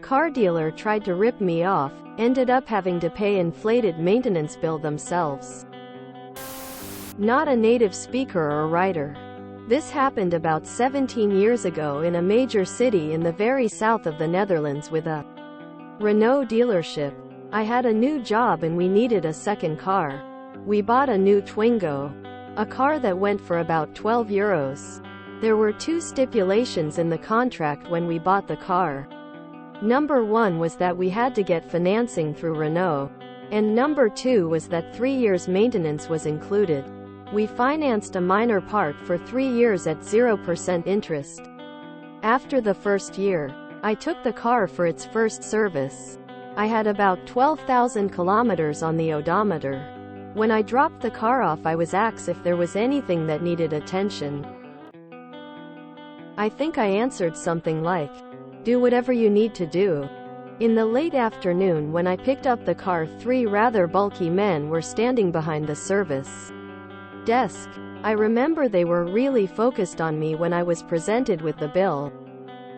car dealer tried to rip me off, ended up having to pay inflated maintenance bill themselves. Not a native speaker or writer. This happened about 17 years ago in a major city in the very south of the Netherlands with a Renault dealership. I had a new job and we needed a second car. We bought a new Twingo, a car that went for about €12. There were two stipulations in the contract when we bought the car. Number one was that we had to get financing through Renault, and number two was that 3 years maintenance was included. We financed a minor part for 3 years at 0% interest. After the first year, I took the car for its first service. I had about 12,000 kilometers on the odometer. When I dropped the car off, I was asked if there was anything that needed attention. I think I answered something like, "Do whatever you need to do." In the late afternoon when I picked up the car, 3 rather bulky men were standing behind the service desk. I remember they were really focused on me when I was presented with the bill.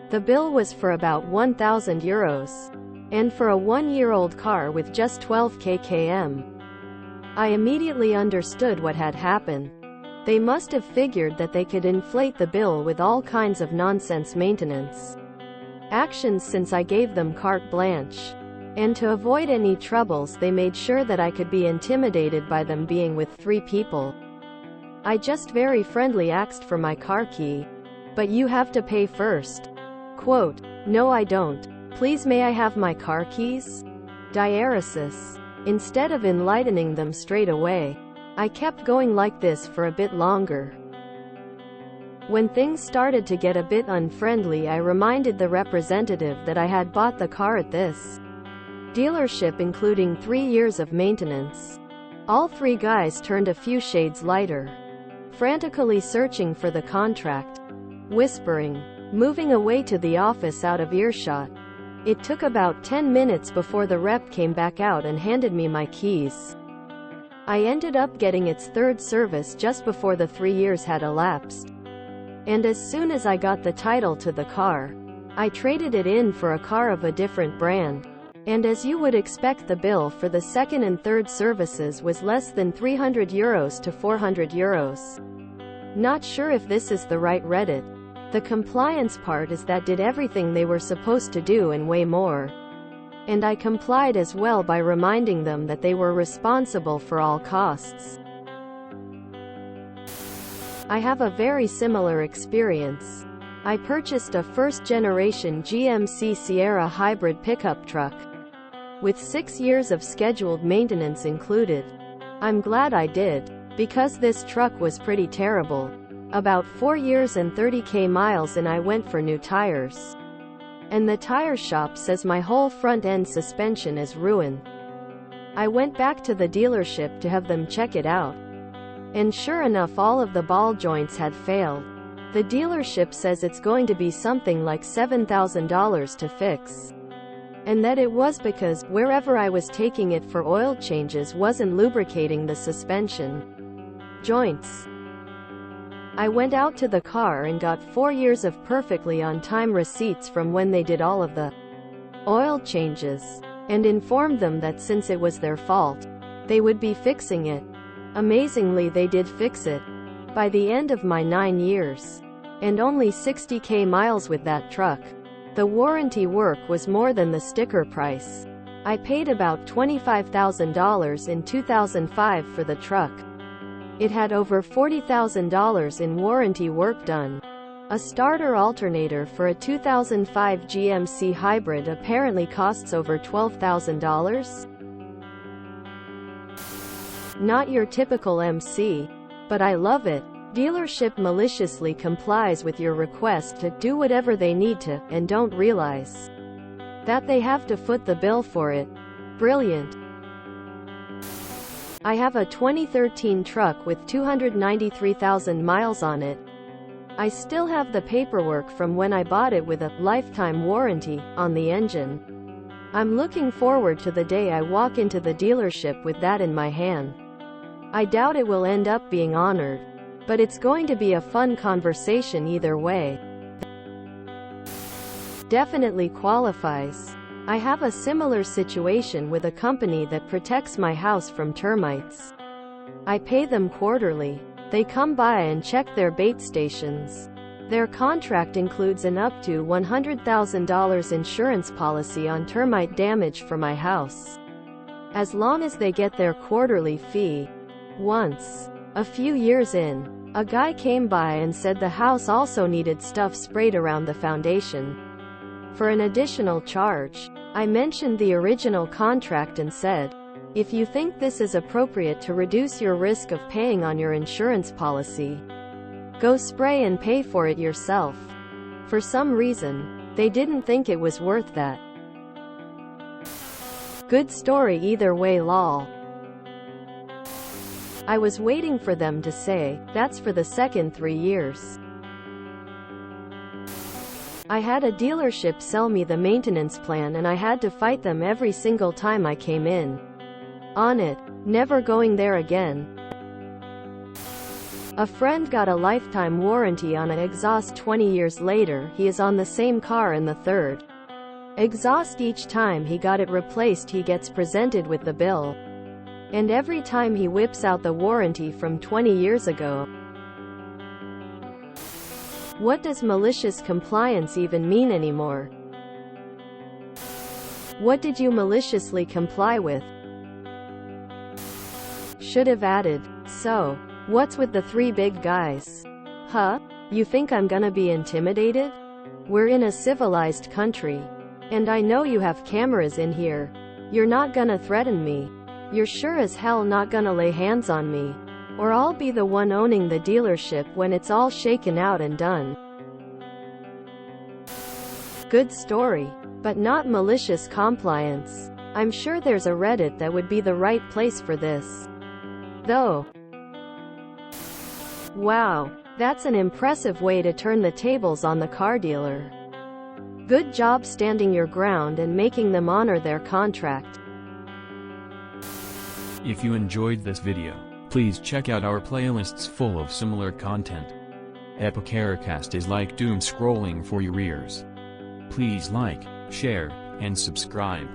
The bill was for about €1,000, and for a 1-year-old car with just 12 km. I immediately understood what had happened. They must have figured that they could inflate the bill with all kinds of nonsense maintenance actions since I gave them carte blanche. And to avoid any troubles, they made sure that I could be intimidated by them being with 3 people. I just very friendly asked for my car key. "But you have to pay first." Quote, "No, I don't. Please, may I have my car keys?" Diaresis. Instead of enlightening them straight away, I kept going like this for a bit longer. When things started to get a bit unfriendly, I reminded the representative that I had bought the car at this dealership including 3 years of maintenance. All 3 guys turned a few shades lighter, frantically searching for the contract, whispering, moving away to the office out of earshot. It took about 10 minutes before the rep came back out and handed me my keys. I ended up getting its 3rd service just before the 3 years had elapsed. And as soon as I got the title to the car, I traded it in for a car of a different brand. And as you would expect, the bill for the 2nd and 3rd services was less than €300 to €400. Not sure if this is the right Reddit. The compliance part is that did everything they were supposed to do and way more. And I complied as well by reminding them that they were responsible for all costs. I have a very similar experience. I purchased a first-generation GMC Sierra hybrid pickup truck, with 6 years of scheduled maintenance included. I'm glad I did, because this truck was pretty terrible. About 4 years and 30k miles and I went for new tires. And the tire shop says my whole front-end suspension is ruined. I went back to the dealership to have them check it out. And sure enough, all of the ball joints had failed. The dealership says it's going to be something like $7,000 to fix. And that it was because, wherever I was taking it for oil changes wasn't lubricating the suspension joints. I went out to the car and got 4 years of perfectly on-time receipts from when they did all of the oil changes, and informed them that since it was their fault, they would be fixing it. Amazingly, they did fix it by the end of my 9 years. And only 60k miles with that truck. The warranty work was more than the sticker price. I paid about $25,000 in 2005 for the truck. It had over $40,000 in warranty work done. A starter alternator for a 2005 GMC hybrid apparently costs over $12,000. Not your typical MC, but I love it. Dealership maliciously complies with your request to do whatever they need to, and don't realize that they have to foot the bill for it. Brilliant. I have a 2013 truck with 293,000 miles on it. I still have the paperwork from when I bought it with a lifetime warranty on the engine. I'm looking forward to the day I walk into the dealership with that in my hand. I doubt it will end up being honored, but it's going to be a fun conversation either way. Definitely qualifies. I have a similar situation with a company that protects my house from termites. I pay them quarterly. They come by and check their bait stations. Their contract includes an up to $100,000 insurance policy on termite damage for my house, as long as they get their quarterly fee. Once, a few years in, a guy came by and said the house also needed stuff sprayed around the foundation. For an additional charge, I mentioned the original contract and said, "If you think this is appropriate to reduce your risk of paying on your insurance policy, go spray and pay for it yourself." For some reason, they didn't think it was worth that. Good story either way, lol. I was waiting for them to say, "That's for the second 3 years." I had a dealership sell me the maintenance plan and I had to fight them every single time I came in on it, never going there again. A friend got a lifetime warranty on an exhaust 20 years later. He is on the same car in the third exhaust. Each time he got it replaced he gets presented with the bill. And every time he whips out the warranty from 20 years ago. What does malicious compliance even mean anymore? What did you maliciously comply with? Should have added, "So, what's with the 3 big guys? Huh? You think I'm gonna be intimidated? We're in a civilized country. And I know you have cameras in here. You're not gonna threaten me. You're sure as hell not gonna lay hands on me. Or I'll be the one owning the dealership when it's all shaken out and done." Good story. But not malicious compliance. I'm sure there's a Reddit that would be the right place for this, though. Wow, that's an impressive way to turn the tables on the car dealer. Good job standing your ground and making them honor their contract. If you enjoyed this video, please check out our playlists full of similar content. Epicaricast is like doom scrolling for your ears. Please like, share, and subscribe.